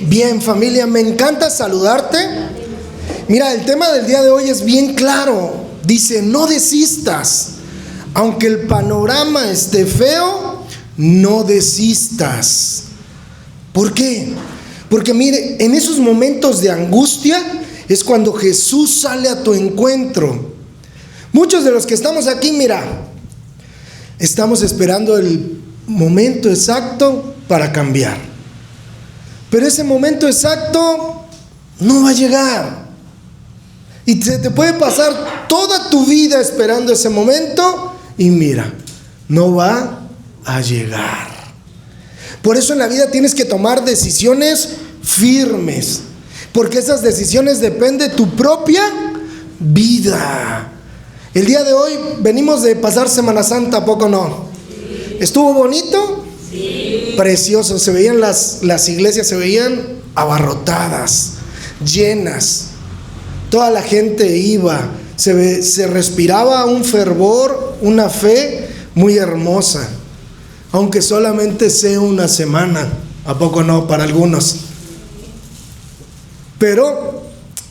Bien, familia, me encanta saludarte. Mira, el tema del día de hoy es bien claro. Dice, no desistas. Aunque el panorama esté feo, no desistas. ¿Por qué? Porque mire, en esos momentos de angustia es cuando Jesús sale a tu encuentro. Muchos de los que estamos aquí, mira, estamos esperando el momento exacto para cambiar. Pero ese momento exacto no va a llegar. Y se te puede pasar toda tu vida esperando ese momento y mira, no va a llegar. Por eso en la vida tienes que tomar decisiones firmes, porque esas decisiones dependen de tu propia vida. El día de hoy venimos de pasar Semana Santa, ¿a poco no? ¿Estuvo bonito? Sí. Precioso, se veían las iglesias, se veían abarrotadas, llenas. Toda la gente iba, se respiraba un fervor, una fe muy hermosa. Aunque solamente sea una semana, ¿a poco no? Para algunos. Pero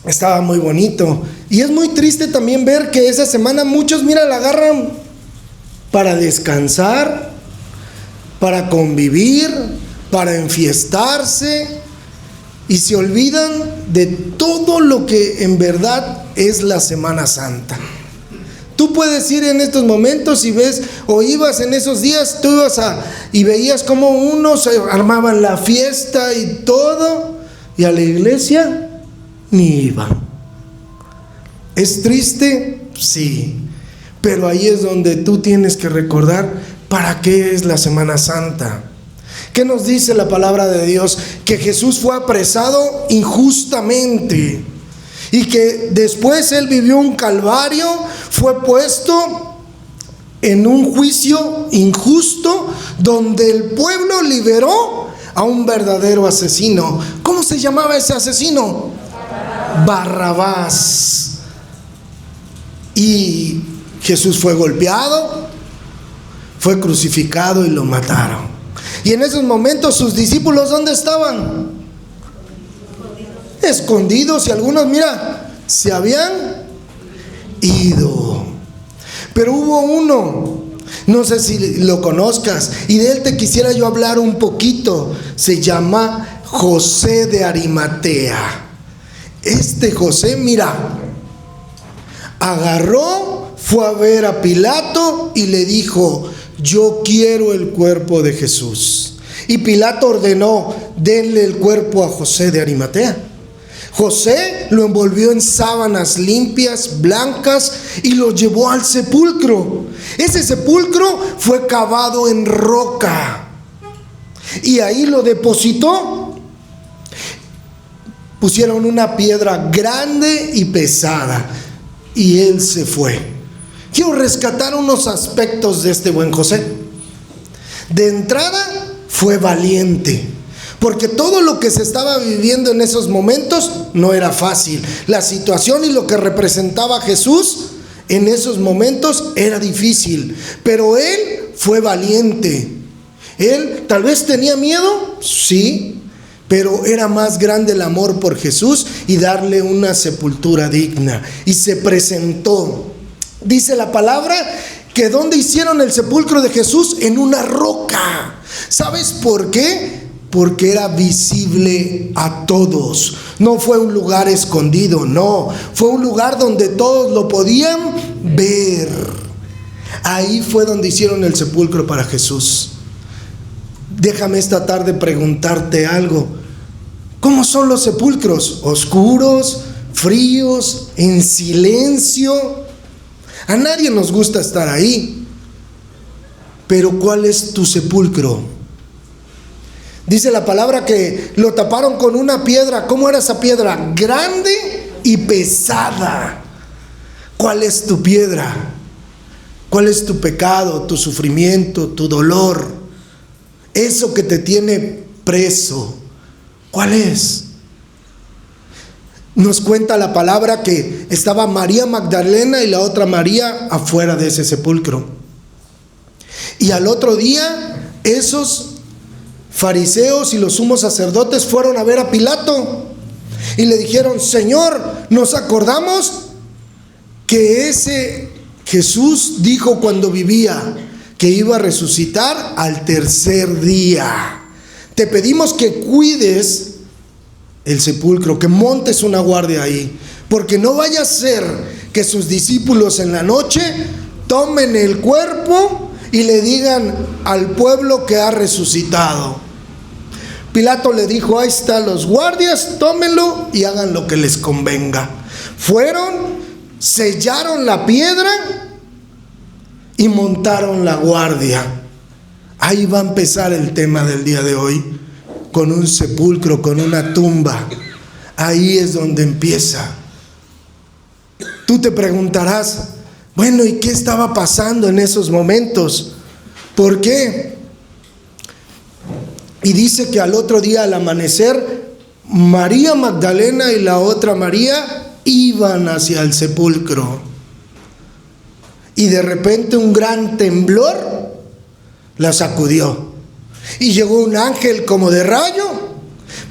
estaba muy bonito. Y es muy triste también ver que esa semana muchos, mira, la agarran para descansar, para convivir, para enfiestarse, y se olvidan de todo lo que en verdad es la Semana Santa. Tú puedes ir en estos momentos y ves, o ibas en esos días, tú ibas y veías cómo unos armaban la fiesta y todo, y a la iglesia ni iban. ¿Es triste? Sí, pero ahí es donde tú tienes que recordar para qué es la Semana Santa. ¿Qué nos dice la palabra de Dios? Que Jesús fue apresado injustamente y que después Él vivió un calvario, fue puesto en un juicio injusto donde el pueblo liberó a un verdadero asesino. ¿Cómo se llamaba ese asesino? Barrabás. Y Jesús fue golpeado, fue crucificado y lo mataron. Y en esos momentos sus discípulos, ¿dónde estaban? Escondidos, y algunos, mira, se habían ido. Pero hubo uno, no sé si lo conozcas, y de él te quisiera yo hablar un poquito. Se llama José de Arimatea. Este José, mira, agarró, fue a ver a Pilato y le dijo: yo quiero el cuerpo de Jesús. Y Pilato ordenó: denle el cuerpo a José de Arimatea. José lo envolvió en sábanas limpias, blancas, y lo llevó al sepulcro. Ese sepulcro fue cavado en roca y ahí lo depositó. Pusieron una piedra grande y pesada y él se fue. Quiero rescatar unos aspectos de este buen José. De entrada, fue valiente, porque todo lo que se estaba viviendo en esos momentos no era fácil. La situación y lo que representaba Jesús en esos momentos era difícil, pero él fue valiente. Él tal vez tenía miedo, sí, pero era más grande el amor por Jesús y darle una sepultura digna. Y se presentó. Dice la palabra que ¿dónde hicieron el sepulcro de Jesús? En una roca. ¿Sabes por qué? Porque era visible a todos. No fue un lugar escondido, no. Fue un lugar donde todos lo podían ver. Ahí fue donde hicieron el sepulcro para Jesús. Déjame esta tarde preguntarte algo. ¿Cómo son los sepulcros? ¿Oscuros? ¿Fríos? ¿En silencio? A nadie nos gusta estar ahí. Pero ¿cuál es tu sepulcro? Dice la palabra que lo taparon con una piedra. ¿Cómo era esa piedra? Grande y pesada. ¿Cuál es tu piedra? ¿Cuál es tu pecado, tu sufrimiento, tu dolor? Eso que te tiene preso, ¿cuál es? Nos cuenta la palabra que estaba María Magdalena y la otra María afuera de ese sepulcro. Y al otro día esos fariseos y los sumos sacerdotes fueron a ver a Pilato y le dijeron: Señor, nos acordamos que ese Jesús dijo cuando vivía que iba a resucitar al tercer día. Te pedimos que cuides el sepulcro, que montes una guardia ahí, porque no vaya a ser que sus discípulos en la noche tomen el cuerpo y le digan al pueblo que ha resucitado. Pilato le dijo: ahí están los guardias, tómenlo y hagan lo que les convenga. Fueron, sellaron la piedra y montaron la guardia. Ahí va a empezar el tema del día de hoy, con un sepulcro, con una tumba. Ahí es donde empieza. Tú te preguntarás: bueno, ¿y qué estaba pasando en esos momentos? ¿Por qué? Y dice que al otro día, al amanecer, María Magdalena y la otra María iban hacia el sepulcro. Y de repente un gran temblor la sacudió. Y llegó un ángel como de rayo,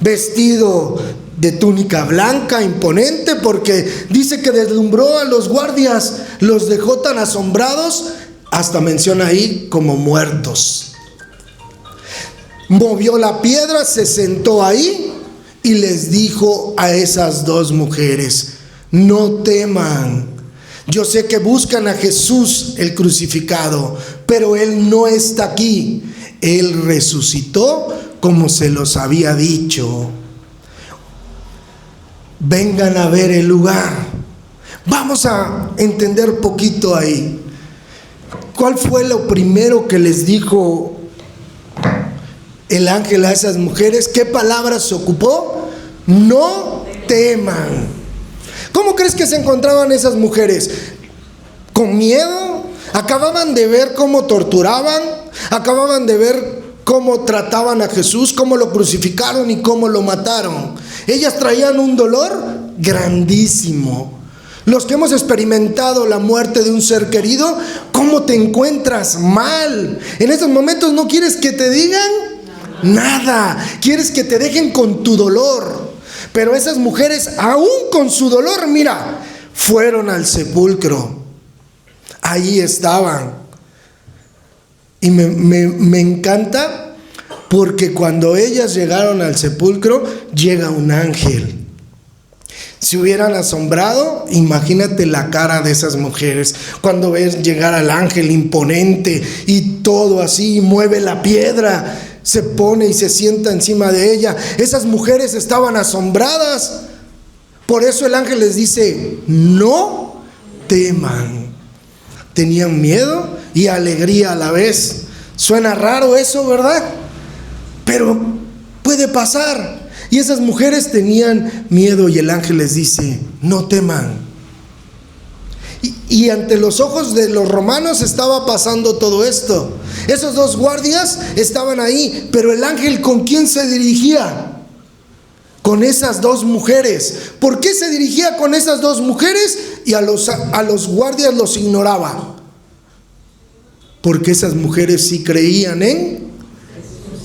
vestido de túnica blanca, imponente, porque dice que deslumbró a los guardias, los dejó tan asombrados, hasta menciona ahí como muertos. Movió la piedra, se sentó ahí y les dijo a esas dos mujeres: no teman. Yo sé que buscan a Jesús el crucificado, pero Él no está aquí. Él resucitó como se los había dicho. Vengan a ver el lugar. Vamos a entender poquito ahí. ¿Cuál fue lo primero que les dijo el ángel a esas mujeres? ¿Qué palabras se ocupó? No teman. ¿Cómo crees que se encontraban esas mujeres? ¿Con miedo? Acababan de ver cómo torturaban, acababan de ver cómo trataban a Jesús, cómo lo crucificaron y cómo lo mataron. Ellas traían un dolor grandísimo. Los que hemos experimentado la muerte de un ser querido, ¿cómo te encuentras mal? En esos momentos no quieres que te digan nada, quieres que te dejen con tu dolor. Pero esas mujeres, aún con su dolor, mira, fueron al sepulcro. Ahí estaban. Y me encanta porque cuando ellas llegaron al sepulcro, llega un ángel. Si hubieran asombrado, imagínate la cara de esas mujeres cuando ves llegar al ángel imponente y todo así, mueve la piedra, se pone y se sienta encima de ella. Esas mujeres estaban asombradas. Por eso el ángel les dice: no teman. Tenían miedo y alegría a la vez. Suena raro eso, ¿verdad? Pero puede pasar. Y esas mujeres tenían miedo y el ángel les dice: no teman. Y ante los ojos de los romanos estaba pasando todo esto. Esos dos guardias estaban ahí, pero el ángel, ¿con quién se dirigía? Con esas dos mujeres. ¿Por qué se dirigía con esas dos mujeres y a los guardias los ignoraba? Porque esas mujeres sí creían en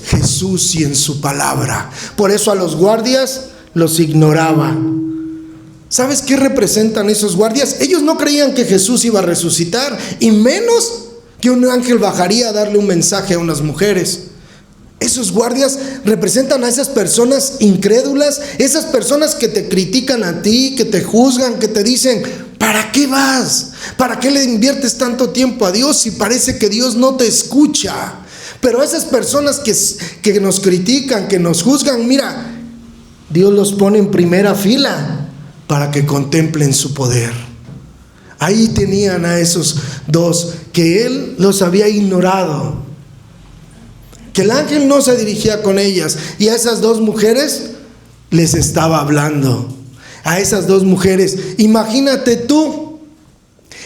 Jesús y en su palabra. Por eso a los guardias los ignoraba. ¿Sabes qué representan esos guardias? Ellos no creían que Jesús iba a resucitar, y menos que un ángel bajaría a darle un mensaje a unas mujeres. Esos guardias representan a esas personas incrédulas, esas personas que te critican a ti, que te juzgan, que te dicen: ¿para qué vas? ¿Para qué le inviertes tanto tiempo a Dios si parece que Dios no te escucha? Pero esas personas que nos critican, que nos juzgan, mira, Dios los pone en primera fila para que contemplen su poder. Ahí tenían a esos dos que Él los había ignorado, que el ángel no se dirigía con ellas, y a esas dos mujeres les estaba hablando. A esas dos mujeres, imagínate tú,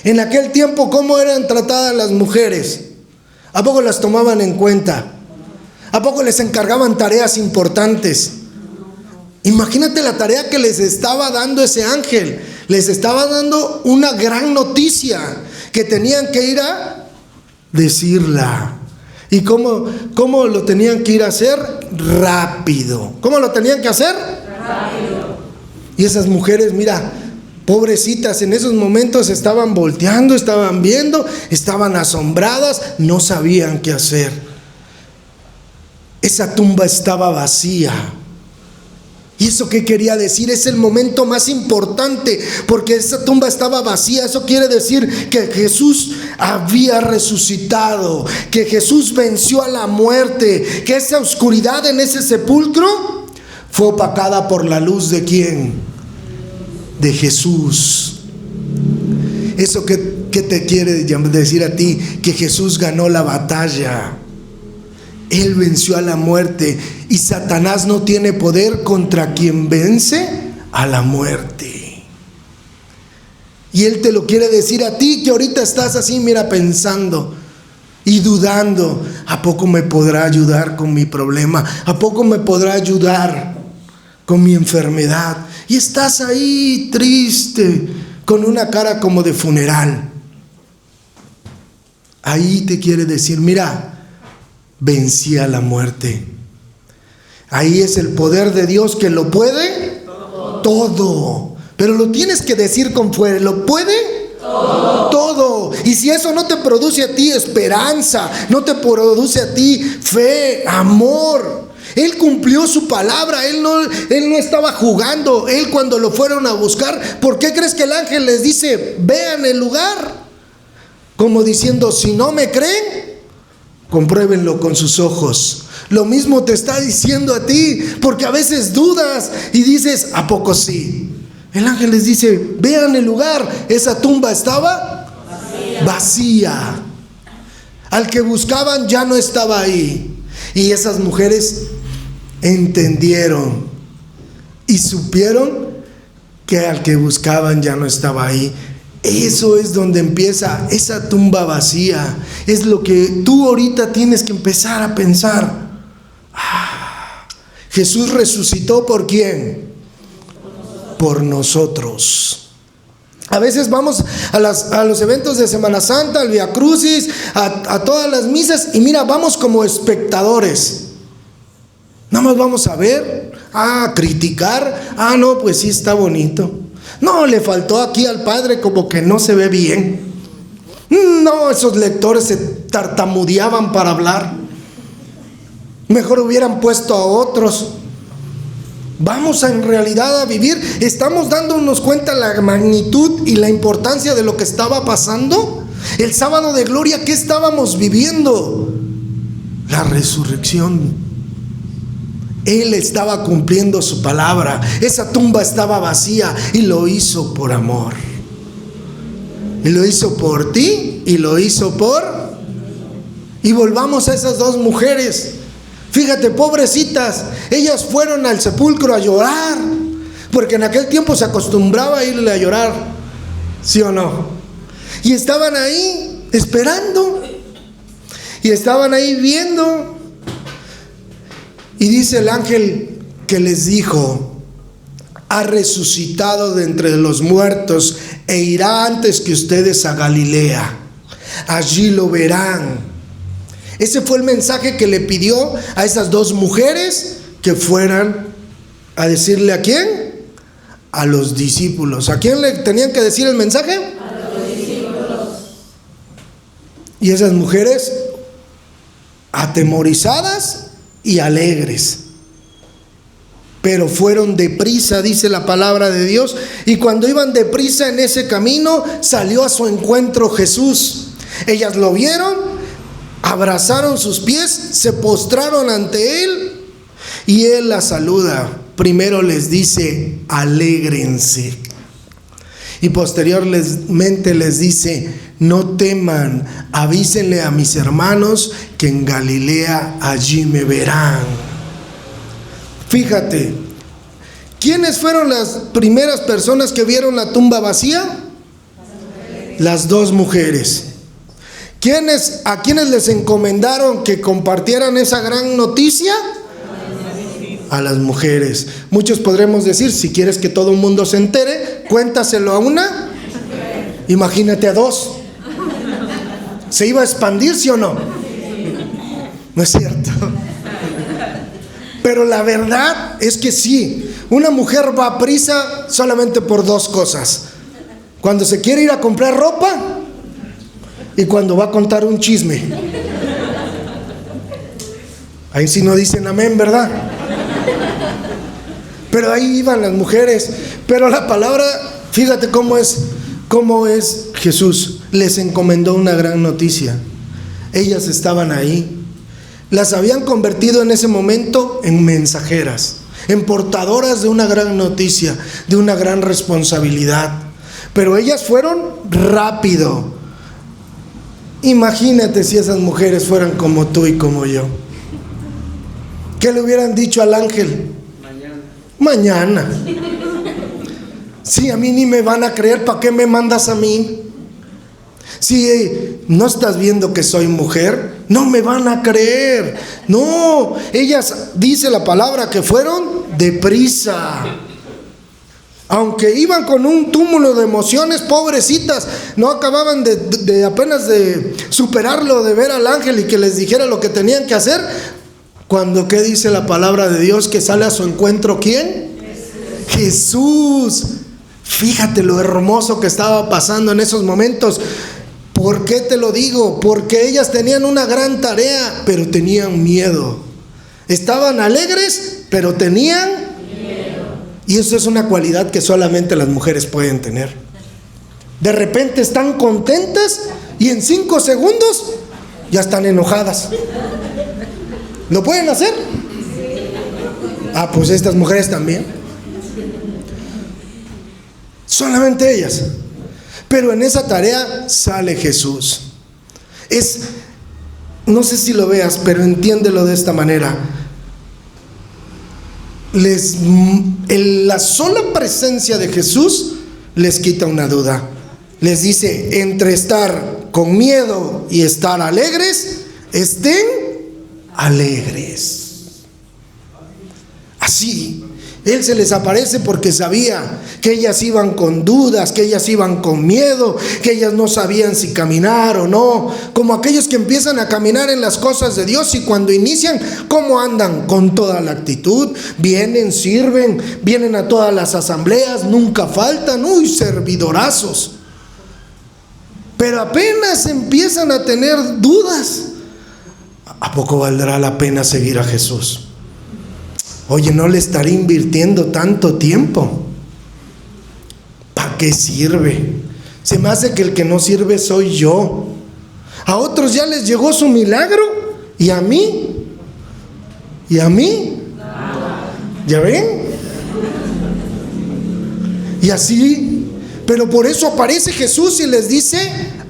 en aquel tiempo cómo eran tratadas las mujeres. ¿A poco las tomaban en cuenta? ¿A poco les encargaban tareas importantes? Imagínate la tarea que les estaba dando ese ángel. Les estaba dando una gran noticia que tenían que ir a decirla. ¿Y cómo lo tenían que ir a hacer? Rápido. ¿Cómo lo tenían que hacer? Rápido. Y esas mujeres, mira, pobrecitas, en esos momentos estaban volteando, estaban viendo, estaban asombradas, no sabían qué hacer. Esa tumba estaba vacía. ¿Y eso qué quería decir? Es el momento más importante, porque esa tumba estaba vacía. Eso quiere decir que Jesús había resucitado, que Jesús venció a la muerte, que esa oscuridad en ese sepulcro fue opacada por la luz ¿de quién? De Jesús. ¿Eso qué te quiere decir a ti? Que Jesús ganó la batalla. Él venció a la muerte, y Satanás no tiene poder contra quien vence a la muerte. Y Él te lo quiere decir a ti, que ahorita estás así, mira, pensando y dudando. ¿A poco me podrá ayudar con mi problema? ¿A poco me podrá ayudar con mi enfermedad? Y estás ahí triste, con una cara como de funeral. Ahí te quiere decir, mira, vencí a la muerte. Ahí es el poder de Dios que lo puede todo. Pero lo tienes que decir con fuerza. ¿Lo puede? Todo. Y si eso no te produce a ti esperanza, no te produce a ti fe, amor. Él cumplió su palabra. Él no estaba jugando. Él, cuando lo fueron a buscar, ¿por qué crees que el ángel les dice: vean el lugar? Como diciendo, si no me creen, compruébenlo con sus ojos. Lo mismo te está diciendo a ti, porque a veces dudas y dices, ¿a poco sí? El ángel les dice, vean el lugar. Esa tumba estaba vacía. Al que buscaban ya no estaba ahí. Y esas mujeres entendieron y supieron que al que buscaban ya no estaba ahí. Eso es donde empieza esa tumba vacía. Es lo que tú ahorita tienes que empezar a pensar. Jesús resucitó, ¿por quién? Por nosotros. A veces vamos a los eventos de Semana Santa, al Vía Crucis, a todas las misas, y mira, vamos como espectadores. Nada más vamos a ver, a criticar. No, pues sí está bonito. No, le faltó aquí al padre, como que no se ve bien. No, esos lectores se tartamudeaban para hablar. Mejor hubieran puesto a otros. Vamos en realidad a vivir. Estamos dándonos cuenta la magnitud y la importancia de lo que estaba pasando. El sábado de gloria, ¿qué estábamos viviendo? La resurrección. Él estaba cumpliendo su palabra. Esa tumba estaba vacía y lo hizo por amor. Y lo hizo por ti y lo hizo por... Y volvamos a esas dos mujeres. Fíjate, pobrecitas, ellas fueron al sepulcro a llorar, porque en aquel tiempo se acostumbraba a irle a llorar, ¿sí o no? Y estaban ahí esperando, y estaban ahí viendo. Y dice el ángel que les dijo: ha resucitado de entre los muertos e irá antes que ustedes a Galilea. Allí lo verán. Ese fue el mensaje que le pidió a esas dos mujeres, que fueran a decirle ¿a quién? A los discípulos. ¿A quién le tenían que decir el mensaje? A los discípulos. Y esas mujeres, atemorizadas y alegres, pero fueron deprisa, dice la palabra de Dios. Y cuando iban deprisa en ese camino, salió a su encuentro Jesús. Ellas lo vieron, abrazaron sus pies, se postraron ante Él, y Él las saluda. Primero les dice: alégrense. Y posteriormente les dice: no teman, avísenle a mis hermanos que en Galilea allí me verán. Fíjate, ¿quiénes fueron las primeras personas que vieron la tumba vacía? Las dos mujeres. ¿A quiénes les encomendaron que compartieran esa gran noticia? A las mujeres. Muchos podremos decir: si quieres que todo el mundo se entere, cuéntaselo a una. Imagínate a dos. ¿Se iba a expandir, sí o no? ¿No es cierto? Pero la verdad es que sí, una mujer va a prisa solamente por dos cosas: cuando se quiere ir a comprar ropa y cuando va a contar un chisme. Ahí sí no dicen amén, ¿verdad? Pero ahí iban las mujeres. Pero la palabra, fíjate cómo es Jesús. Les encomendó una gran noticia. Ellas estaban ahí. Las habían convertido en ese momento en mensajeras, en portadoras de una gran noticia, de una gran responsabilidad. Pero ellas fueron rápido. Imagínate si esas mujeres fueran como tú y como yo. ¿Qué le hubieran dicho al ángel? Mañana. Si a mí ni me van a creer, ¿para qué me mandas a mí? Si no estás viendo que soy mujer, no me van a creer. No, ellas, dice la palabra, que fueron deprisa. Aunque iban con un túmulo de emociones, pobrecitas, no acababan de apenas de superarlo, de ver al ángel y que les dijera lo que tenían que hacer. Cuando, ¿qué dice la palabra de Dios? Que sale a su encuentro, ¿quién? Jesús. Fíjate lo hermoso que estaba pasando en esos momentos. ¿Por qué te lo digo? Porque ellas tenían una gran tarea, pero tenían miedo. Estaban alegres, pero tenían miedo. Y eso es una cualidad que solamente las mujeres pueden tener. De repente están contentas y en 5 segundos ya están enojadas. ¿Lo pueden hacer? Ah, pues estas mujeres también. Solamente ellas. Pero en esa tarea sale Jesús. No sé si lo veas, pero entiéndelo de esta manera. La sola presencia de Jesús les quita una duda. Les dice, entre estar con miedo y estar alegres, estén alegres. Así, Él se les aparece porque sabía que ellas iban con dudas, que ellas iban con miedo, que ellas no sabían si caminar o no, como aquellos que empiezan a caminar en las cosas de Dios y cuando inician, ¿cómo andan? Con toda la actitud, vienen, sirven, vienen a todas las asambleas, nunca faltan, servidorazos. Pero apenas empiezan a tener dudas, ¿a poco valdrá la pena seguir a Jesús? Oye, ¿no le estaré invirtiendo tanto tiempo? ¿Para qué sirve? Se me hace que el que no sirve soy yo. A otros ya les llegó su milagro. ¿Y a mí? ¿Y a mí? ¿Ya ven? Y así, pero por eso aparece Jesús y les dice,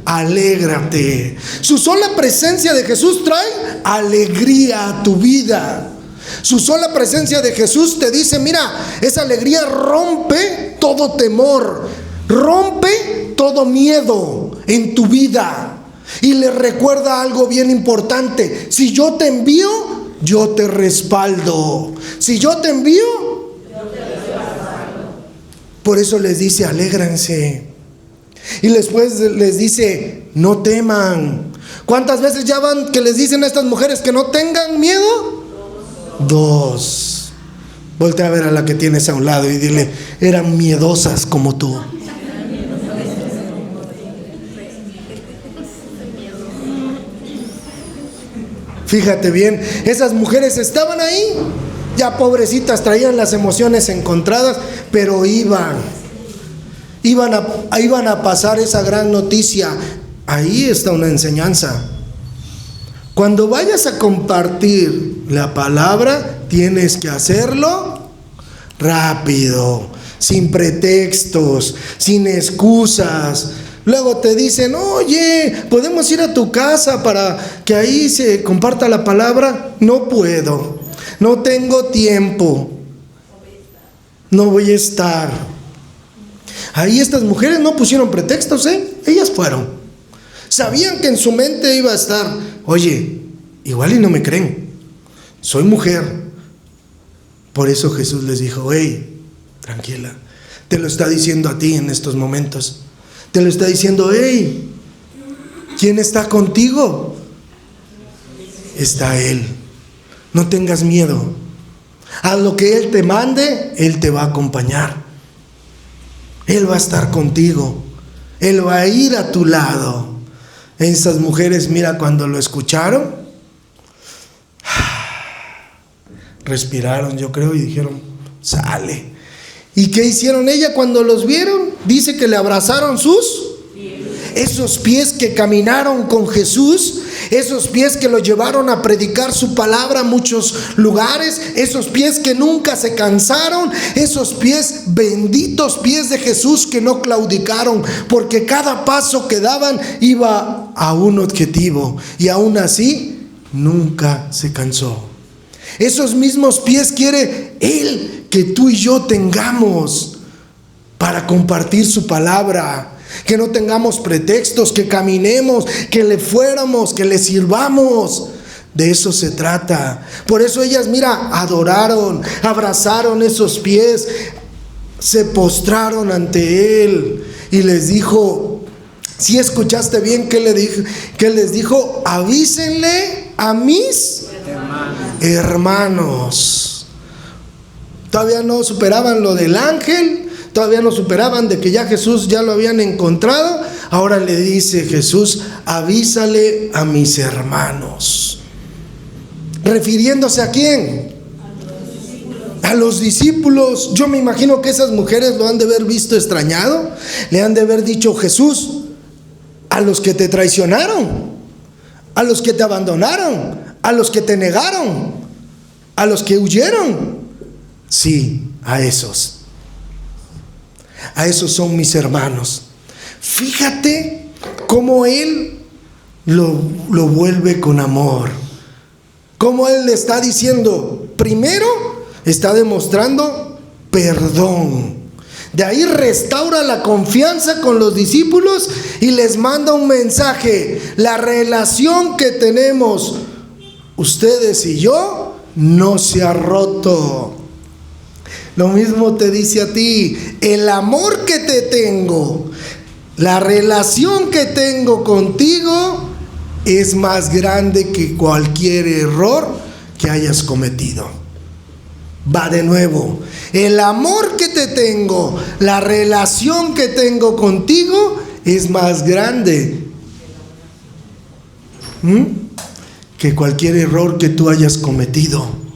alégrate. Su sola presencia de Jesús trae alegría a tu vida. Su sola presencia de Jesús te dice, mira, esa alegría rompe todo temor, rompe todo miedo en tu vida. Y le recuerda algo bien importante: si yo te envío, yo te respaldo. Si yo te envío, yo te respaldo. Por eso les dice, alégranse. Y después les dice, no teman. ¿Cuántas veces ya van que les dicen a estas mujeres que no tengan miedo? 2. Voltea a ver a la que tienes a un lado y dile, eran miedosas como tú. Fíjate bien, esas mujeres estaban ahí, ya pobrecitas, traían las emociones encontradas, pero iban a pasar esa gran noticia. Ahí está una enseñanza. Cuando vayas a compartir la palabra, tienes que hacerlo rápido, sin pretextos, sin excusas. Luego te dicen, oye, ¿podemos ir a tu casa para que ahí se comparta la palabra? No puedo, no tengo tiempo, no voy a estar. Ahí estas mujeres no pusieron pretextos, ellas fueron. Sabían que en su mente iba a estar, oye, igual y no me creen, soy mujer. Por eso Jesús les dijo, hey, tranquila, te lo está diciendo a ti en estos momentos. Te lo está diciendo, hey, ¿quién está contigo? está Él. No tengas miedo. A lo que Él te mande, Él te va a acompañar. Él va a estar contigo. Él va a ir a tu lado. Esas mujeres, mira, cuando lo escucharon, respiraron, yo creo, y dijeron, sale. ¿Y qué hicieron ella cuando los vieron? Dice que le abrazaron esos pies que caminaron con Jesús, esos pies que lo llevaron a predicar su palabra a muchos lugares, esos pies que nunca se cansaron, esos pies, benditos pies de Jesús que no claudicaron, porque cada paso que daban iba a un objetivo, y aún así nunca se cansó. Esos mismos pies quiere Él que tú y yo tengamos para compartir su palabra. Que no tengamos pretextos, que caminemos, que le fuéramos, que le sirvamos. De eso se trata. Por eso ellas, mira, adoraron, abrazaron esos pies, se postraron ante Él y les dijo, si escuchaste bien, ¿qué les dijo? Avísenle a mis hermanos. Todavía no superaban lo del ángel. Todavía no superaban de que ya Jesús ya lo habían encontrado. Ahora le dice Jesús, avísale a mis hermanos. ¿Refiriéndose a quién? A los discípulos. Yo me imagino que esas mujeres lo han de haber visto extrañado. Le han de haber dicho, Jesús, a los que te traicionaron, a los que te abandonaron, a los que te negaron, a los que huyeron. Sí, a esos. A esos son mis hermanos. Fíjate cómo Él lo vuelve con amor. Cómo Él le está diciendo, primero está demostrando perdón. De ahí restaura la confianza con los discípulos y les manda un mensaje. La relación que tenemos ustedes y yo no se ha roto. Lo mismo te dice a ti, el amor que te tengo, la relación que tengo contigo es más grande que cualquier error que hayas cometido. Va de nuevo, el amor que te tengo, la relación que tengo contigo es más grande que cualquier error que tú hayas cometido.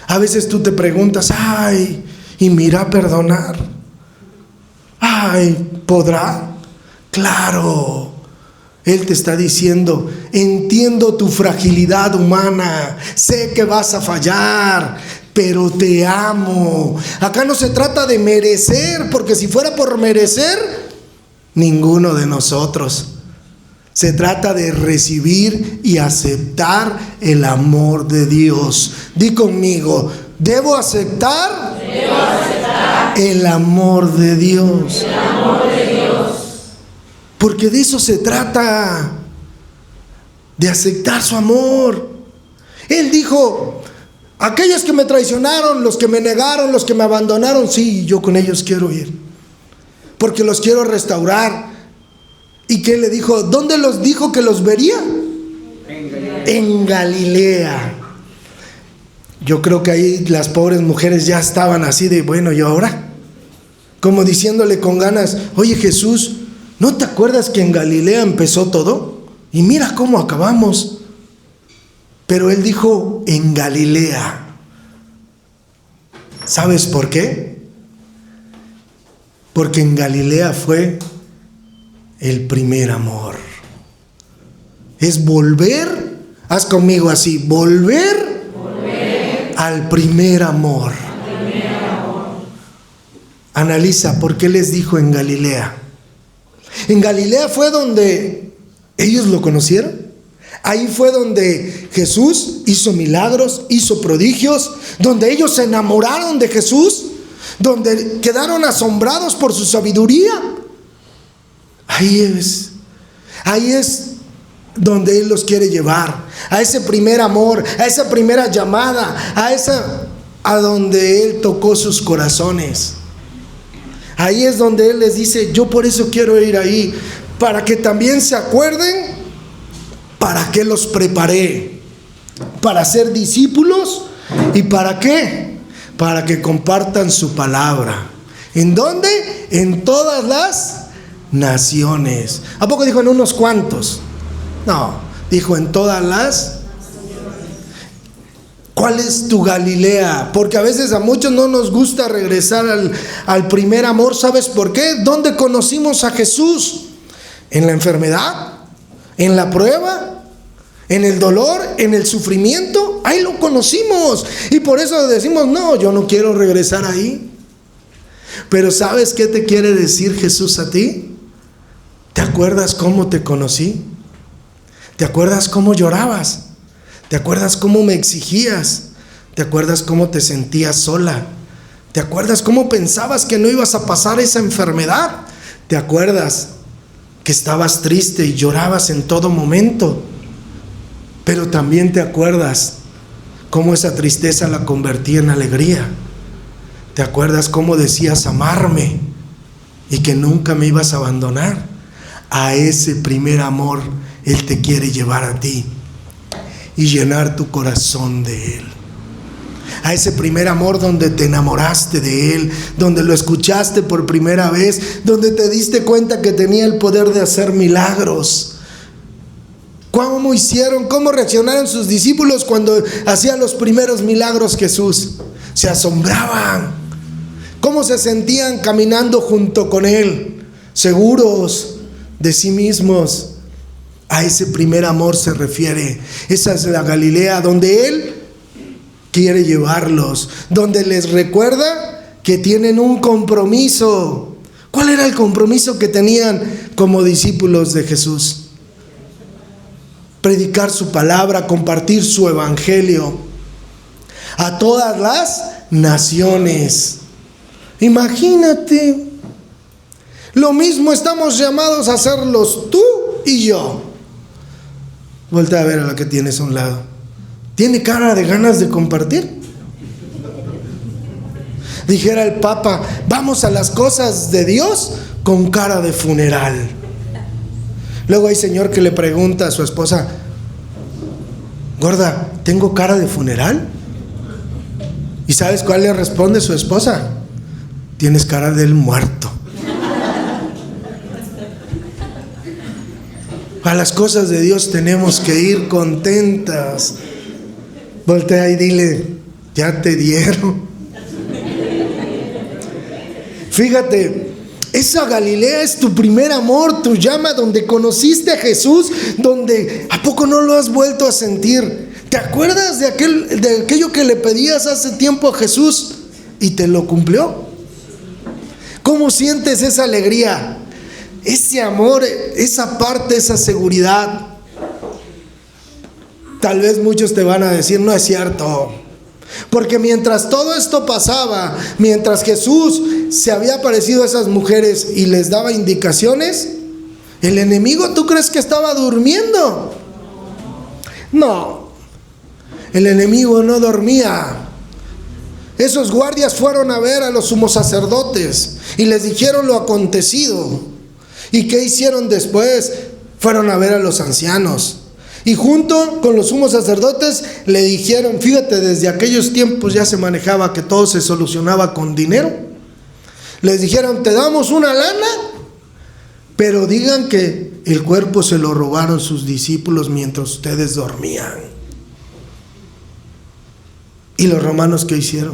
A veces tú te preguntas, ay, ¿y me irá a perdonar? Ay, ¿podrá? Claro. Él te está diciendo, entiendo tu fragilidad humana, sé que vas a fallar, pero te amo. Acá no se trata de merecer, porque si fuera por merecer, ninguno de nosotros. Se trata de recibir y aceptar el amor de Dios. Di conmigo, debo aceptar el amor de Dios. El amor de Dios. Porque de eso se trata, de aceptar su amor. Él dijo, aquellos que me traicionaron, los que me negaron, los que me abandonaron, sí, yo con ellos quiero ir, porque los quiero restaurar. ¿Y qué le dijo? ¿Dónde los dijo que los vería? En Galilea. Yo creo que ahí las pobres mujeres ya estaban así de, bueno, ¿y ahora? Como diciéndole con ganas, oye Jesús, ¿no te acuerdas que en Galilea empezó todo? Y mira cómo acabamos. Pero Él dijo, en Galilea. ¿Sabes por qué? Porque en Galilea fue el primer amor. Es volver, haz conmigo así, volver al primer amor. Analiza, ¿por qué les dijo en Galilea? En Galilea fue donde ellos lo conocieron. Ahí fue donde Jesús hizo milagros, hizo prodigios, donde ellos se enamoraron de Jesús, donde quedaron asombrados por su sabiduría. Ahí es donde Él los quiere llevar, a ese primer amor, a esa primera llamada, a donde Él tocó sus corazones. Ahí es donde Él les dice, yo por eso quiero ir ahí, para que también se acuerden para qué los preparé. para ser discípulos. ¿Y para qué? Para que compartan su palabra. ¿En dónde? En todas las naciones. ¿A poco dijo en unos cuantos? No, dijo en todas las. ¿Cuál es tu Galilea? Porque a veces a muchos no nos gusta regresar al primer amor. ¿Sabes por qué? ¿Dónde conocimos a Jesús? ¿En la enfermedad? ¿En la prueba? ¿En el dolor? ¿En el sufrimiento? Ahí lo conocimos. Y por eso decimos, no, yo no quiero regresar ahí. Pero ¿sabes qué te quiere decir Jesús a ti? ¿Te acuerdas cómo te conocí? ¿Te acuerdas cómo llorabas? ¿Te acuerdas cómo me exigías? ¿Te acuerdas cómo te sentías sola? ¿Te acuerdas cómo pensabas que no ibas a pasar esa enfermedad? ¿Te acuerdas que estabas triste y llorabas en todo momento? Pero también te acuerdas cómo esa tristeza la convertí en alegría. ¿Te acuerdas cómo decías amarme y que nunca me ibas a abandonar? A ese primer amor Él te quiere llevar a ti y llenar tu corazón de Él. A ese primer amor donde te enamoraste de Él, donde lo escuchaste por primera vez, donde te diste cuenta que tenía el poder de hacer milagros. ¿Cómo reaccionaron sus discípulos cuando hacía los primeros milagros Jesús? Se asombraban. ¿Cómo se sentían caminando junto con Él? Seguros de sí mismos. A ese primer amor se refiere. Esa es la Galilea donde Él quiere llevarlos, donde les recuerda que tienen un compromiso. ¿Cuál era el compromiso que tenían como discípulos de Jesús? Predicar su palabra, compartir su evangelio a todas las naciones. Imagínate, lo mismo estamos llamados a hacerlos tú y yo. Voltea a ver a la que tienes a un lado. ¿Tiene cara de ganas de compartir? Dijera el Papa, vamos a las cosas de Dios con cara de funeral. Luego hay señor que le pregunta a su esposa, gorda, ¿tengo cara de funeral? ¿Y sabes cuál le responde su esposa? Tienes cara del muerto. A las cosas de Dios tenemos que ir contentas. Voltea y dile, ya te dieron. Fíjate, esa Galilea es tu primer amor, tu llama, donde conociste a Jesús, donde ¿a poco no lo has vuelto a sentir? ¿Te acuerdas de aquello que le pedías hace tiempo a Jesús y te lo cumplió? ¿Cómo sientes esa alegría? Ese amor, esa parte, esa seguridad. Tal vez muchos te van a decir, no es cierto. Porque mientras todo esto pasaba, mientras Jesús se había aparecido a esas mujeres y les daba indicaciones, el enemigo, ¿tú crees que estaba durmiendo? No, el enemigo no dormía. Esos guardias fueron a ver a los sumos sacerdotes y les dijeron lo acontecido. ¿Y qué hicieron después? Fueron a ver a los ancianos. Y junto con los sumos sacerdotes le dijeron, fíjate, desde aquellos tiempos ya se manejaba que todo se solucionaba con dinero. Les dijeron, te damos una lana, pero digan que el cuerpo se lo robaron sus discípulos mientras ustedes dormían. ¿Y los romanos qué hicieron?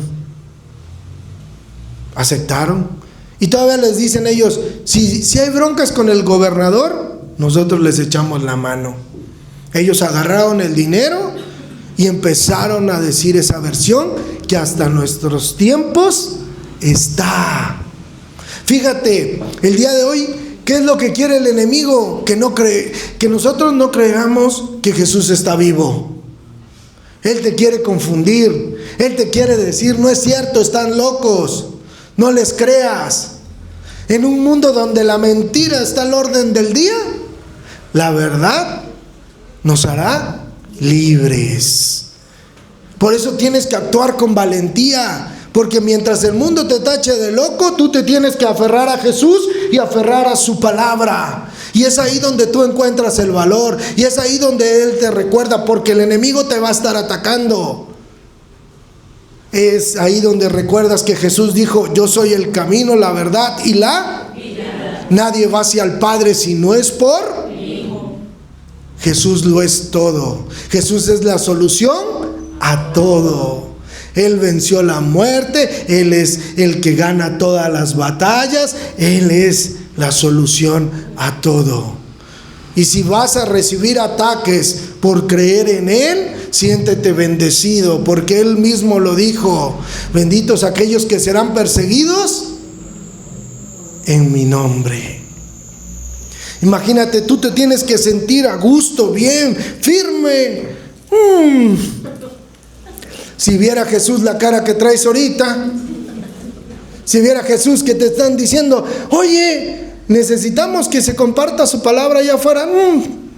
¿Aceptaron? Y todavía les dicen ellos, si hay broncas con el gobernador, nosotros les echamos la mano. Ellos agarraron el dinero y empezaron a decir esa versión que hasta nuestros tiempos está. Fíjate, el día de hoy, ¿qué es lo que quiere el enemigo? Que nosotros no creamos que Jesús está vivo. Él te quiere confundir. Él te quiere decir, no es cierto, están locos. No les creas. En un mundo donde la mentira está al orden del día, la verdad nos hará libres. Por eso tienes que actuar con valentía, porque mientras el mundo te tache de loco, tú te tienes que aferrar a Jesús y aferrar a su palabra. Y es ahí donde tú encuentras el valor. Y es ahí donde Él te recuerda, porque el enemigo te va a estar atacando. Es ahí donde recuerdas que Jesús dijo: yo soy el camino, la verdad y la vida. Nadie va hacia el Padre si no es por mí. Jesús lo es todo. Jesús es la solución a todo. Él venció la muerte. Él es el que gana todas las batallas. Él es la solución a todo. Y si vas a recibir ataques por creer en Él, siéntete bendecido, porque Él mismo lo dijo: benditos aquellos que serán perseguidos en mi nombre. Imagínate, tú te tienes que sentir a gusto, bien, firme. Si viera Jesús la cara que traes ahorita, si viera Jesús que te están diciendo: oye, necesitamos que se comparta su palabra allá afuera.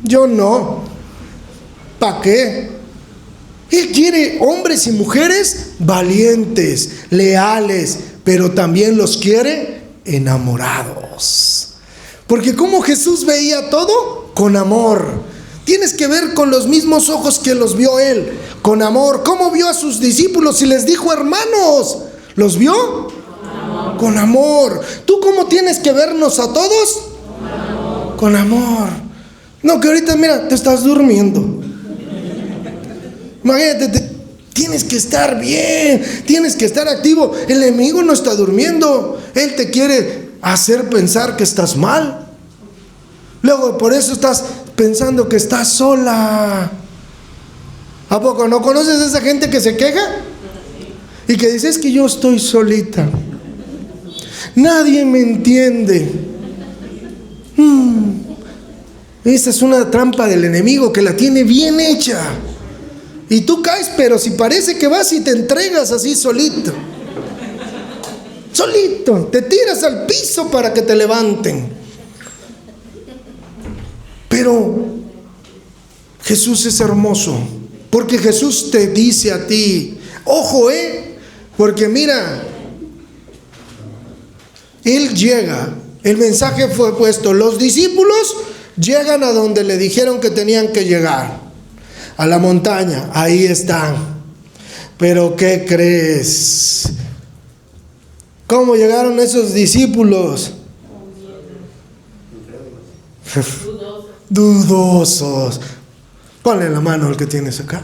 Yo no. ¿Para qué? Él quiere hombres y mujeres valientes, leales, pero también los quiere enamorados. Porque como Jesús veía todo, con amor. Tienes que ver con los mismos ojos que los vio Él, con amor. ¿Cómo vio a sus discípulos y les dijo hermanos? ¿Los vio? Con amor. ¿Tú cómo tienes que vernos a todos? Con amor. No, que ahorita mira, te estás durmiendo. Imagínate, tienes que estar bien, tienes que estar activo. El enemigo no está durmiendo. Él te quiere hacer pensar que estás mal. Luego por eso estás pensando que estás sola. ¿A poco no conoces a esa gente que se queja? Y que dice: es que yo estoy solita, nadie me entiende. Esa es una trampa del enemigo que la tiene bien hecha. Y tú caes, pero si parece que vas y te entregas así solito. Solito, te tiras al piso para que te levanten. Pero Jesús es hermoso, porque Jesús te dice a ti: ojo, porque mira, Él llega, el mensaje fue puesto, los discípulos llegan a donde le dijeron que tenían que llegar, a la montaña, ahí están. Pero ¿qué crees? ¿Cómo llegaron esos discípulos? Dudosos. Ponle la mano al que tienes acá.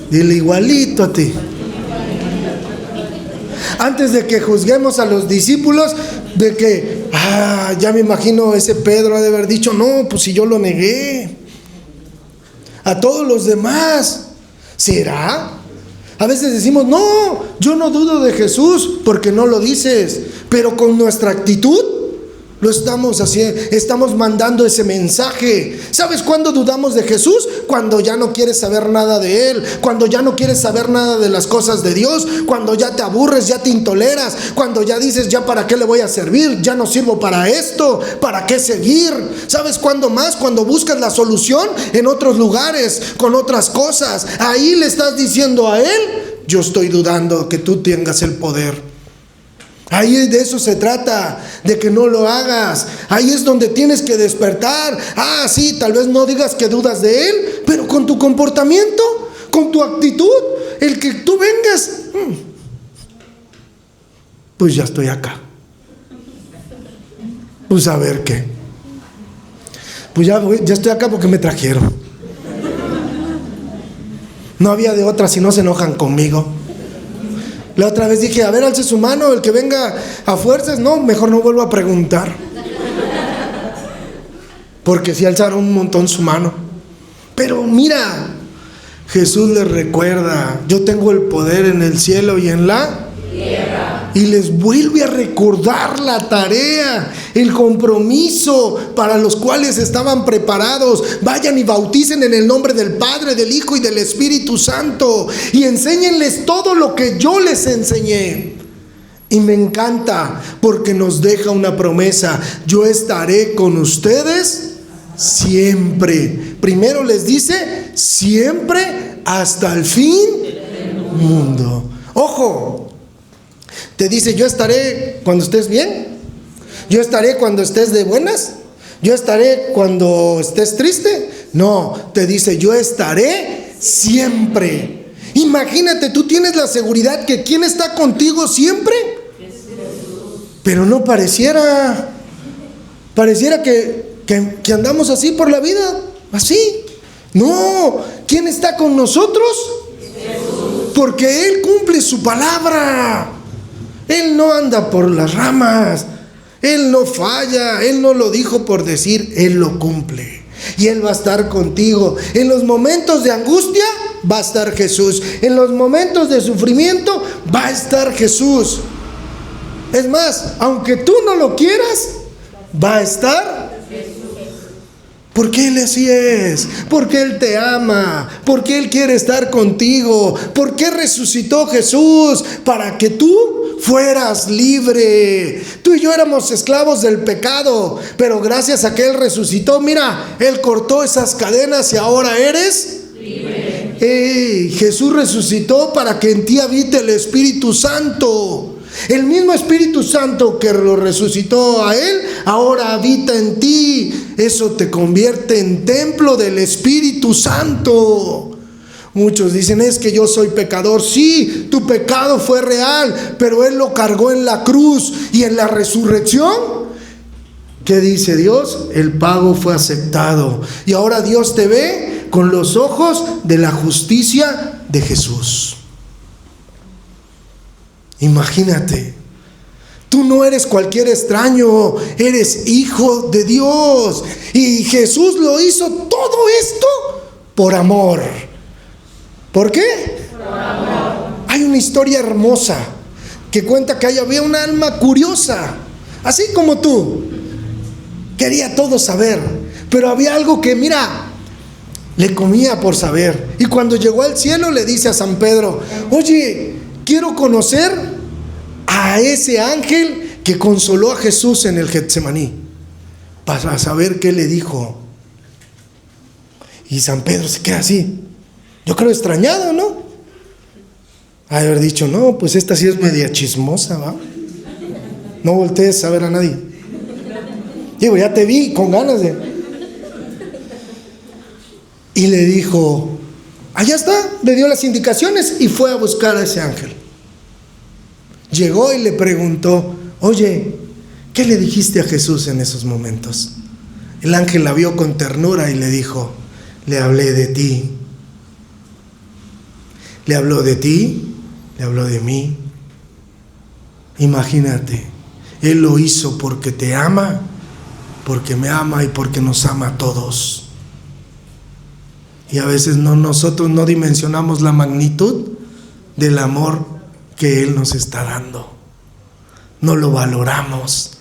Dile: igualito a ti. Antes de que juzguemos a los discípulos, de que, ya me imagino ese Pedro ha de haber dicho: no, pues si yo lo negué. A todos los demás, ¿será? A veces decimos: no, yo no dudo de Jesús, porque no lo dices. Pero con nuestra actitud lo estamos haciendo, estamos mandando ese mensaje. ¿Sabes cuándo dudamos de Jesús? Cuando ya no quieres saber nada de Él, cuando ya no quieres saber nada de las cosas de Dios, cuando ya te aburres, ya te intoleras, cuando ya dices: ya para qué le voy a servir, ya no sirvo para esto, ¿para qué seguir? ¿Sabes cuándo más? Cuando buscas la solución en otros lugares, con otras cosas. Ahí le estás diciendo a Él: yo estoy dudando que tú tengas el poder. Ahí de eso se trata, de que no lo hagas. Ahí es donde tienes que despertar. Sí, tal vez no digas que dudas de Él, pero con tu comportamiento, con tu actitud, el que tú vengas, pues ya estoy acá. Pues a ver qué. Pues ya estoy acá porque me trajeron. No había de otra si no se enojan conmigo. La otra vez dije: a ver, alce su mano, el que venga a fuerzas. No, mejor no vuelvo a preguntar. Porque sí alzaron un montón su mano. Pero mira, Jesús les recuerda: yo tengo el poder en el cielo y en la tierra. Y les vuelve a recordar la tarea, el compromiso para los cuales estaban preparados. Vayan y bauticen en el nombre del Padre, del Hijo y del Espíritu Santo, y enséñenles todo lo que yo les enseñé. Y me encanta porque nos deja una promesa: yo estaré con ustedes siempre. Primero les dice: siempre, hasta el fin del mundo. Ojo, te dice: yo estaré cuando estés bien, yo estaré cuando estés de buenas, ¿Yo estaré cuando estés triste? No, te dice, yo estaré siempre. Imagínate, tú tienes la seguridad que ¿quién está contigo siempre? Pero no pareciera que andamos así por la vida, así. No, ¿quién está con nosotros? Jesús. Porque Él cumple su palabra. Él no anda por las ramas. Él no falla. Él no lo dijo por decir. Él lo cumple. Y Él va a estar contigo. En los momentos de angustia va a estar Jesús. En los momentos de sufrimiento va a estar Jesús. Es más, aunque tú no lo quieras, va a estar Jesús. Porque Él así es, porque Él te ama, porque Él quiere estar contigo, porque resucitó Jesús para que tú fueras libre. Tú y yo éramos esclavos del pecado, pero gracias a que Él resucitó, mira, Él cortó esas cadenas y ahora eres libre. Jesús resucitó para que en ti habite el Espíritu Santo. El mismo Espíritu Santo que lo resucitó a Él, ahora habita en ti. Eso te convierte en templo del Espíritu Santo. Muchos dicen, es que yo soy pecador. Sí, tu pecado fue real, pero Él lo cargó en la cruz. Y en la resurrección, ¿qué dice Dios? El pago fue aceptado. Y ahora Dios te ve con los ojos de la justicia de Jesús. Imagínate, tú no eres cualquier extraño, eres hijo de Dios. Y Jesús lo hizo todo esto por amor. ¿Por qué? Por amor. Hay una historia hermosa que cuenta que había un alma curiosa, así como tú. Quería todo saber, pero había algo que, mira, le comía por saber. Y cuando llegó al cielo le dice a San Pedro, oye, quiero conocer a ese ángel que consoló a Jesús en el Getsemaní, para saber qué le dijo. Y San Pedro se queda así, yo creo extrañado, ¿no? Ha de haber dicho, no, pues esta sí es media chismosa, ¿va? No voltees a ver a nadie. Digo, ya te vi con ganas de... Y le dijo, allá está, le dio las indicaciones y fue a buscar a ese ángel. Llegó y le preguntó, oye, ¿qué le dijiste a Jesús en esos momentos? El ángel la vio con ternura y le dijo, le hablé de ti. Le habló de ti, le habló de mí. Imagínate, Él lo hizo porque te ama, porque me ama y porque nos ama a todos. Y a veces nosotros no dimensionamos la magnitud del amor que Él nos está dando. No lo valoramos.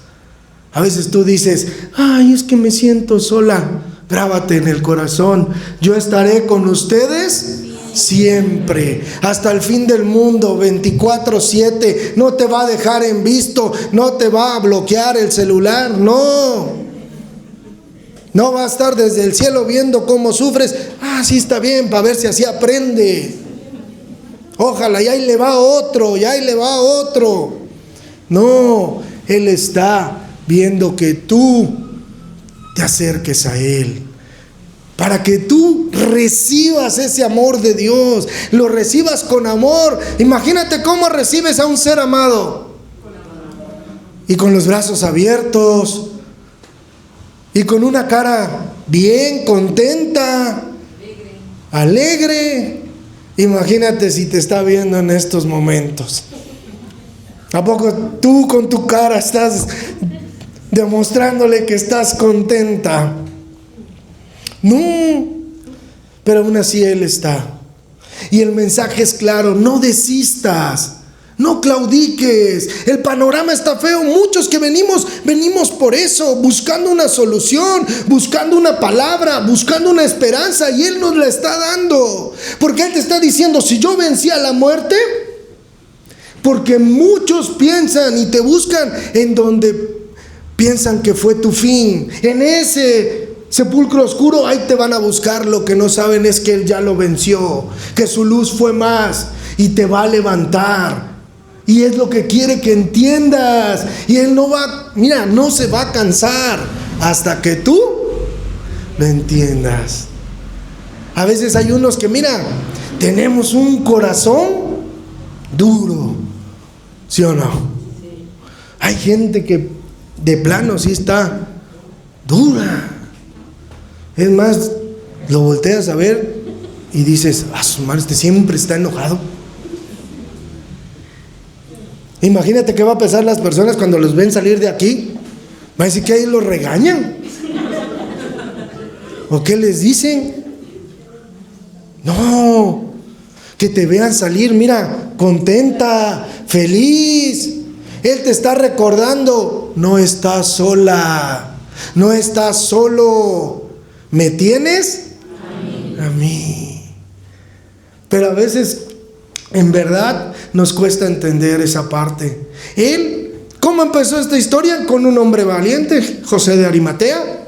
A veces tú dices, ay, es que me siento sola. Grábate en el corazón, yo estaré con ustedes siempre, hasta el fin del mundo, 24/7. No te va a dejar en visto, no te va a bloquear el celular, no. No va a estar desde el cielo viendo cómo sufres. Sí está bien, para ver si así aprende. Ojalá, y ahí le va otro, y ahí le va otro. No, Él está viendo que tú te acerques a Él, para que tú recibas ese amor de Dios, lo recibas con amor. Imagínate cómo recibes a un ser amado, y con los brazos abiertos, y con una cara bien contenta, alegre. Imagínate si te está viendo en estos momentos. ¿A poco tú con tu cara estás demostrándole que estás contenta? No, pero aún así Él está. Y el mensaje es claro, no desistas, no claudiques. El panorama está feo. Muchos que venimos por eso, buscando una solución, buscando una palabra, buscando una esperanza, y Él nos la está dando. Porque Él te está diciendo, si yo vencí a la muerte, porque muchos piensan y te buscan en donde piensan que fue tu fin, en ese sepulcro oscuro, ahí te van a buscar. Lo que no saben es que Él ya lo venció, que su luz fue más y te va a levantar. Y es lo que quiere que entiendas. Y Él no se va a cansar. hasta que tú lo entiendas. A veces hay unos que, mira, tenemos un corazón duro, ¿sí o no? Hay gente que de plano sí está dura. Es más, lo volteas a ver y dices, ah, su madre, este siempre está enojado. Imagínate qué va a pensar las personas cuando los ven salir de aquí. Va a decir que ahí los regañan. ¿O qué les dicen? No, que te vean salir, mira, contenta, feliz. Él te está recordando, no estás sola, no estás solo. ¿Me tienes? A mí. Pero a veces, en verdad, nos cuesta entender esa parte. Él, ¿cómo empezó esta historia? Con un hombre valiente, José de Arimatea,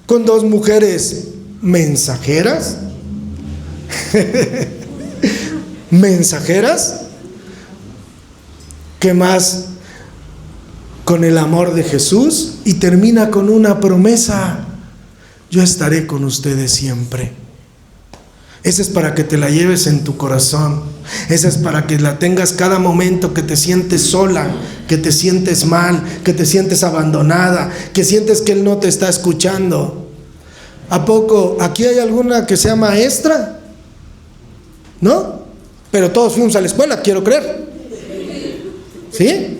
con dos mujeres mensajeras. Mensajeras. ¿Qué más? Con el amor de Jesús, y termina con una promesa: yo estaré con ustedes siempre. Esa es para que te la lleves en tu corazón. Esa es para que la tengas cada momento que te sientes sola, que te sientes mal, que te sientes abandonada, que sientes que Él no te está escuchando. ¿A poco aquí hay alguna que sea maestra? ¿No? Pero todos fuimos a la escuela, quiero creer. ¿Sí?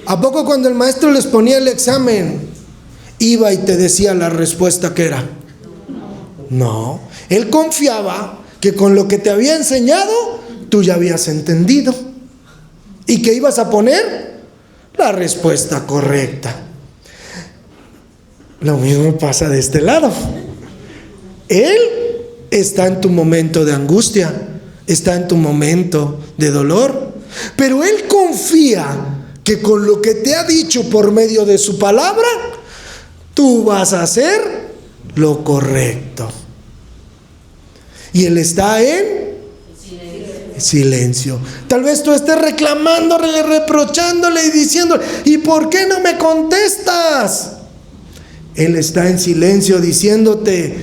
¿A poco cuando el maestro les ponía el examen, iba y te decía la respuesta que era? No. Él confiaba que con lo que te había enseñado, tú ya habías entendido y que ibas a poner la respuesta correcta. Lo mismo pasa de este lado. Él está en tu momento de angustia, está en tu momento de dolor, pero Él confía que con lo que te ha dicho por medio de su palabra, tú vas a hacer lo correcto. Y Él está en silencio. Tal vez tú estés reclamándole, reprochándole y diciendo, ¿y por qué no me contestas? Él está en silencio diciéndote,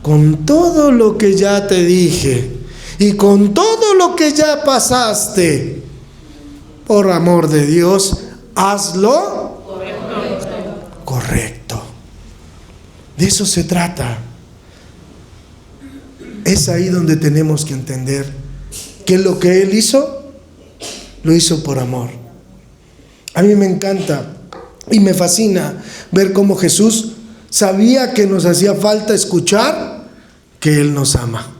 con todo lo que ya te dije y con todo lo que ya pasaste, por amor de Dios, hazlo correcto. De eso se trata. Es ahí donde tenemos que entender que lo que Él hizo, lo hizo por amor. A mí me encanta y me fascina ver cómo Jesús sabía que nos hacía falta escuchar que Él nos ama.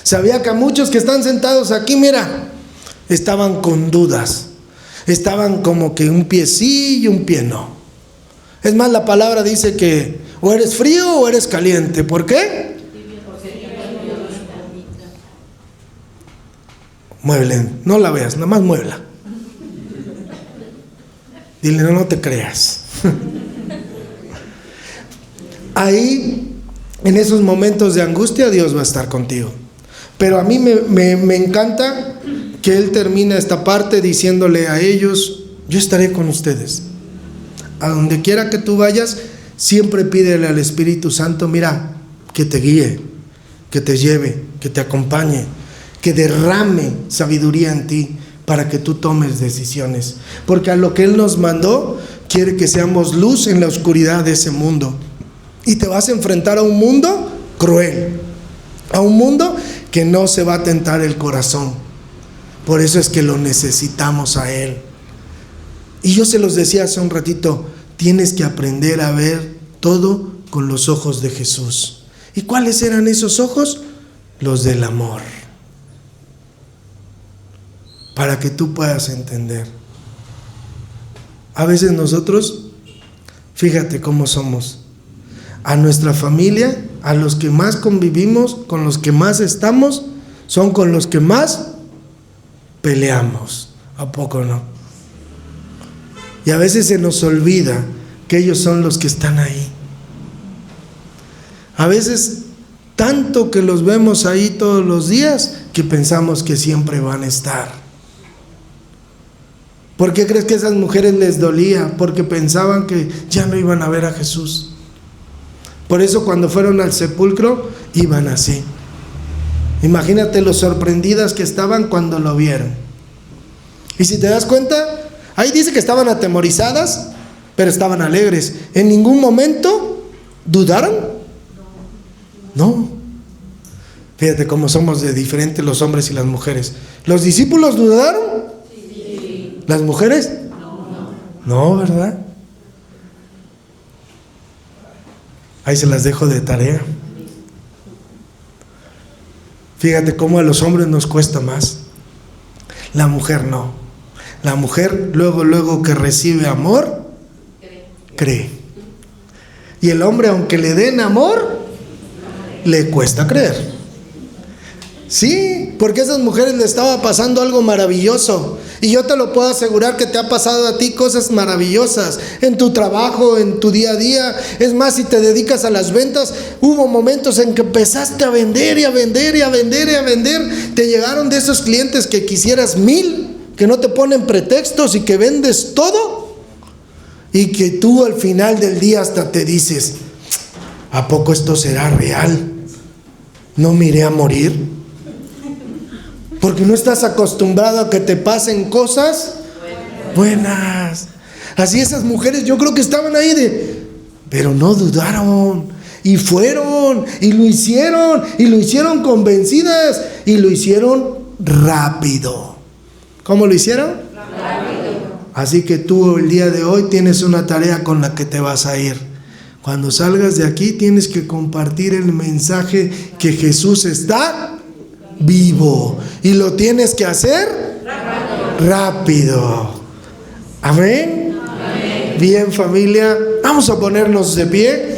Sabía que a muchos que están sentados aquí, mira, estaban con dudas, estaban como que un pie sí y un pie no. Es más, la palabra dice que o eres frío o eres caliente. ¿Por qué? Mueble, no la veas, nada más muebla. Dile, no te creas. Ahí, en esos momentos de angustia, Dios va a estar contigo. Pero a mí me encanta que Él termina esta parte diciéndole a ellos, yo estaré con ustedes. A donde quiera que tú vayas, siempre pídele al Espíritu Santo, mira, que te guíe, que te lleve, que te acompañe, que derrame sabiduría en ti para que tú tomes decisiones. Porque a lo que Él nos mandó, quiere que seamos luz en la oscuridad de ese mundo. Y te vas a enfrentar a un mundo cruel, a un mundo que no se va a tentar el corazón. Por eso es que lo necesitamos a Él. Y yo se los decía hace un ratito, tienes que aprender a ver todo con los ojos de Jesús. ¿Y cuáles eran esos ojos? Los del amor. Para que tú puedas entender. A veces nosotros, fíjate cómo somos. A nuestra familia, a los que más convivimos, con los que más estamos, son con los que más peleamos. ¿A poco no? Y a veces se nos olvida que ellos son los que están ahí. A veces tanto que los vemos ahí todos los días que pensamos que siempre van a estar. ¿Por qué crees que a esas mujeres les dolía? Porque pensaban que ya no iban a ver a Jesús. Por eso cuando fueron al sepulcro iban así. Imagínate lo sorprendidas que estaban cuando lo vieron. Y si te das cuenta, ahí dice que estaban atemorizadas, pero estaban alegres. ¿En ningún momento dudaron? No. Fíjate cómo somos de diferentes los hombres y las mujeres. ¿Los discípulos dudaron? Sí. ¿Las mujeres? No, ¿verdad? Ahí se las dejo de tarea. Fíjate cómo a los hombres nos cuesta más. La mujer no. La mujer luego que recibe amor, cree. Y el hombre, aunque le den amor, le cuesta creer. Sí, porque a esas mujeres le estaba pasando algo maravilloso. Y yo te lo puedo asegurar que te ha pasado a ti cosas maravillosas en tu trabajo, en tu día a día. Es más, si te dedicas a las ventas, hubo momentos en que empezaste a vender y a vender y a vender y a vender. Te llegaron de esos clientes que quisieras 1000, que no te ponen pretextos y que vendes todo. Y que tú al final del día hasta te dices, ¿a poco esto será real? ¿No me iré a morir? Porque no estás acostumbrado a que te pasen cosas buenas. Así esas mujeres yo creo que estaban ahí pero no dudaron. Y fueron, y lo hicieron convencidas, y lo hicieron rápido. ¿Cómo lo hicieron? Rápido. Así que tú el día de hoy tienes una tarea con la que te vas a ir. Cuando salgas de aquí tienes que compartir el mensaje que Jesús está vivo. Y lo tienes que hacer rápido. ¿Amén? Amén. Bien, familia, vamos a ponernos de pie.